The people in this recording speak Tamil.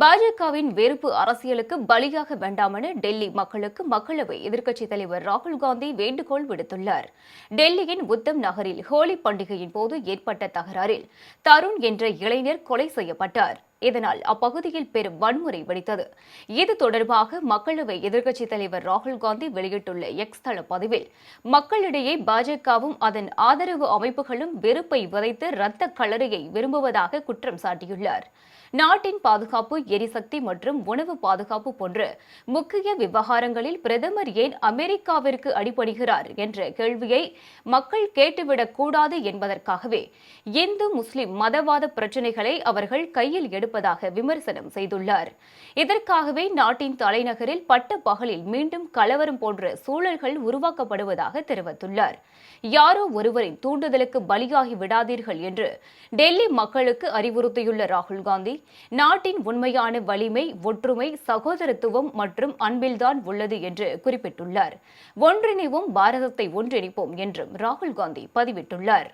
பாஜகவின் வெறுப்பு அரசியலுக்கு பலியாக வேண்டாம் என டெல்லி மக்களுக்கு மக்களவை எதிர்க்கட்சித் தலைவர் ராகுல் காந்தி வேண்டுகோள் விடுத்துள்ளார். டெல்லியின் உத்தம் நகரில் ஹோலி பண்டிகையின் போது ஏற்பட்ட தகராறில் தருண் என்ற இளைஞர் கொலை செய்யப்பட்டார். இதனால் அப்பகுதியில் பெரும் வன்முறை வெடித்தது. இது தொடர்பாக மக்களவை எதிர்க்கட்சித் தலைவர் ராகுல் காந்தி வெளியிட்டுள்ள எக்ஸ் தள பதிவில் மக்களிடையே பாஜகவும் அதன் ஆதரவு அமைப்புகளும் வெறுப்பை விதைத்து இரத்த களரியை விரும்புவதாக குற்றம் சாட்டியுள்ளார். நாட்டின் பாதுகாப்பு, எரிசக்தி மற்றும் உணவு பாதுகாப்பு போன்ற முக்கிய விவகாரங்களில் பிரதமர் ஏன் அமெரிக்காவிற்கு அடிபடுகிறார் என்ற கேள்வியை மக்கள் கேட்டுவிடக் கூடாது என்பதற்காகவே இந்து முஸ்லிம் மதவாத பிரச்சினைகளை அவர்கள் கையில் எடுப்பதாக விமர்சனம் செய்துள்ளார். இதற்காகவே நாட்டின் தலைநகரில் பட்ட பகலில் மீண்டும் கலவரம் போன்ற சூழல்கள் உருவாக்கப்படுவதாக தெரிவித்துள்ளார். யாரோ ஒருவரின் தூண்டுதலுக்கு பலியாகி விடாதீர்கள் என்று டெல்லி மக்களுக்கு அறிவுறுத்தியுள்ள ராகுல் காந்தி, நாட்டின் உண்மையான வலிமை ஒற்றுமை, சகோதரத்துவம் மற்றும் அன்பில்தான் உள்ளது என்று குறிப்பிட்டுள்ளார். ஒன்றிணைவோம், பாரதத்தை ஒன்றிணைப்போம் என்றும் ராகுல் காந்தி பதிவிட்டுள்ளார்.